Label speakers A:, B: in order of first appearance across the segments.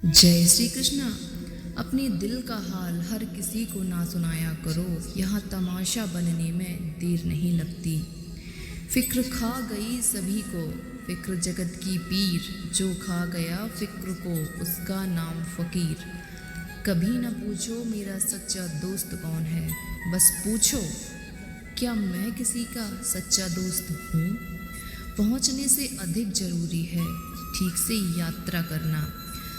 A: जय श्री कृष्णा। अपने दिल का हाल हर किसी को ना सुनाया करो, यहाँ तमाशा बनने में देर नहीं लगती। फिक्र खा गई सभी को, फिक्र जगत की पीर, जो खा गया फिक्र को उसका नाम फकीर। कभी न पूछो मेरा सच्चा दोस्त कौन है, बस पूछो क्या मैं किसी का सच्चा दोस्त हूँ। पहुँचने से अधिक जरूरी है ठीक से यात्रा करना।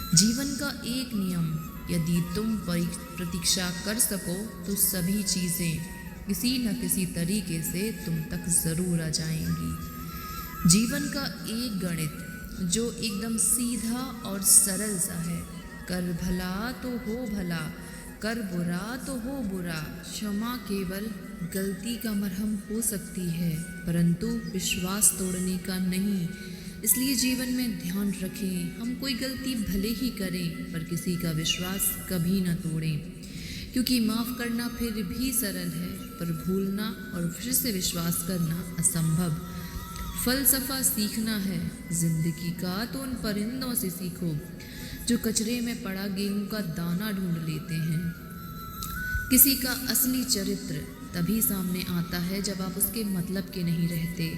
A: जीवन का एक नियम, यदि तुम प्रतीक्षा कर सको तो सभी चीज़ें किसी न किसी तरीके से तुम तक ज़रूर आ जाएंगी। जीवन का एक गणित जो एकदम सीधा और सरल सा है, कर भला तो हो भला, कर बुरा तो हो बुरा। क्षमा केवल गलती का मरहम हो सकती है, परंतु विश्वास तोड़ने का नहीं। इसलिए जीवन में ध्यान रखें, हम कोई गलती भले ही करें पर किसी का विश्वास कभी न तोड़ें, क्योंकि माफ़ करना फिर भी सरल है पर भूलना और फिर से विश्वास करना असंभव। फलसफा सीखना है जिंदगी का तो उन परिंदों से सीखो जो कचरे में पड़ा गेहूं का दाना ढूंढ लेते हैं। किसी का असली चरित्र तभी सामने आता है जब आप उसके मतलब के नहीं रहते।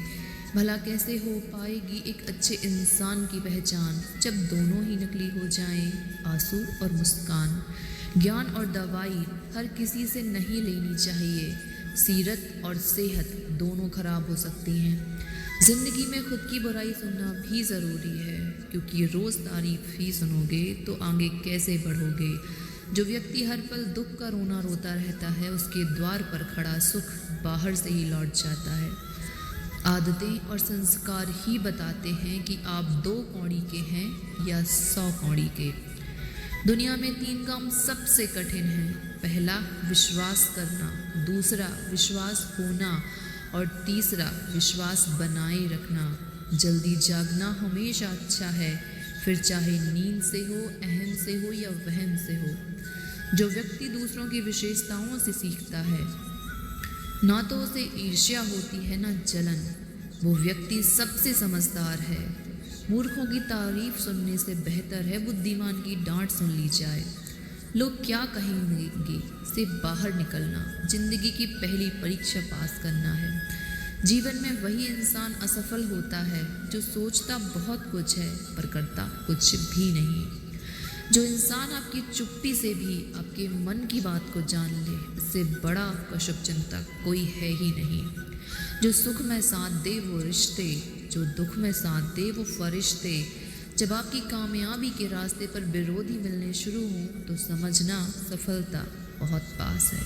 A: भला कैसे हो पाएगी एक अच्छे इंसान की पहचान जब दोनों ही नकली हो जाएं, आंसू और मुस्कान। ज्ञान और दवाई हर किसी से नहीं लेनी चाहिए, सीरत और सेहत दोनों खराब हो सकती हैं। ज़िंदगी में खुद की बुराई सुनना भी ज़रूरी है, क्योंकि रोज़ तारीफ ही सुनोगे तो आगे कैसे बढ़ोगे। जो व्यक्ति हर पल दुख का रोना रोता रहता है, उसके द्वार पर खड़ा सुख बाहर से ही लौट जाता है। आदतें और संस्कार ही बताते हैं कि आप 2 कौड़ी के हैं या 100 कौड़ी के। दुनिया में 3 काम सबसे कठिन हैं। पहला विश्वास करना, दूसरा विश्वास होना और तीसरा विश्वास बनाए रखना। जल्दी जागना हमेशा अच्छा है, फिर चाहे नींद से हो, अहम से हो या वहम से हो। जो व्यक्ति दूसरों की विशेषताओं से सीखता है, ना तो उसे ईर्ष्या होती है ना जलन, वो व्यक्ति सबसे समझदार है। मूर्खों की तारीफ सुनने से बेहतर है बुद्धिमान की डांट सुन ली जाए। लोग क्या कहेंगे से बाहर निकलना जिंदगी की पहली परीक्षा पास करना है। जीवन में वही इंसान असफल होता है जो सोचता बहुत कुछ है पर करता कुछ भी नहीं। जो इंसान आपकी चुप्पी से भी आपके मन की बात को जान ले, इससे बड़ा कशुभ चिंतक कोई है ही नहीं। जो सुख में साथ दे वो रिश्ते, जो दुख में साथ दे वो फरिश्ते। जब आपकी कामयाबी के रास्ते पर विरोधी मिलने शुरू हों तो समझना सफलता बहुत पास है।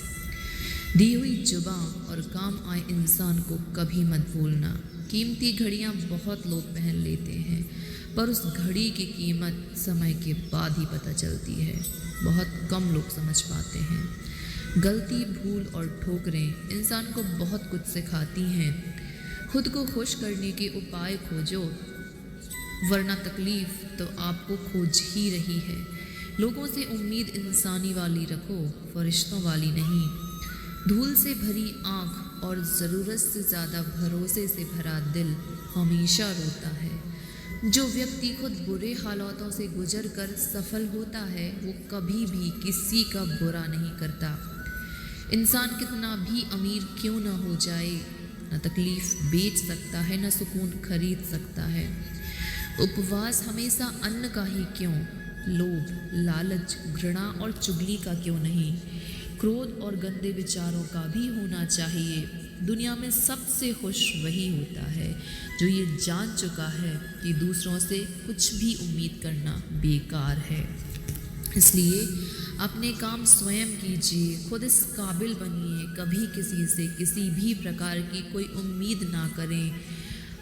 A: दी हुई जुबां और काम आए इंसान को कभी मत भूलना। कीमती घड़ियां बहुत लोग पहन लेते हैं, पर उस घड़ी की कीमत समय के बाद ही पता चलती है। बहुत कम लोग समझ पाते हैं। गलती, भूल और ठोकरें इंसान को बहुत कुछ सिखाती हैं। खुद को खुश करने के उपाय खोजो, वरना तकलीफ तो आपको खोज ही रही है। लोगों से उम्मीद इंसानी वाली रखो, फरिश्तों वाली नहीं। धूल से भरी आँख और ज़रूरत से ज़्यादा भरोसे से भरा दिल हमेशा रोता है। जो व्यक्ति खुद बुरे हालातों से गुजर कर सफल होता है, वो कभी भी किसी का बुरा नहीं करता। इंसान कितना भी अमीर क्यों ना हो जाए, न तकलीफ बेच सकता है न सुकून खरीद सकता है। उपवास हमेशा अन्न का ही क्यों, लोभ, लालच, घृणा और चुगली का क्यों नहीं। क्रोध और गंदे विचारों का भी होना चाहिए। दुनिया में सबसे खुश वही होता है जो ये जान चुका है कि दूसरों से कुछ भी उम्मीद करना बेकार है। इसलिए अपने काम स्वयं कीजिए, खुद इस काबिल बनिए, कभी किसी से किसी भी प्रकार की कोई उम्मीद ना करें।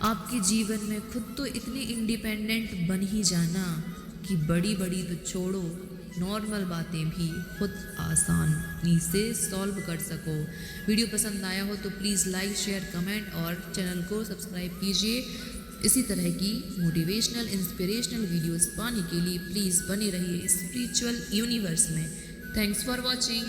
A: आपके जीवन में खुद तो इतने इंडिपेंडेंट बन ही जाना कि बड़ी बड़ी तो छोड़ो, नॉर्मल बातें भी खुद आसानी से सॉल्व कर सको। वीडियो पसंद आया हो तो प्लीज़ लाइक, शेयर, कमेंट और चैनल को सब्सक्राइब कीजिए। इसी तरह की मोटिवेशनल, इंस्पिरेशनल वीडियोस पाने के लिए प्लीज़ बने रहिए स्पिरिचुअल यूनिवर्स में। Thanks for watching.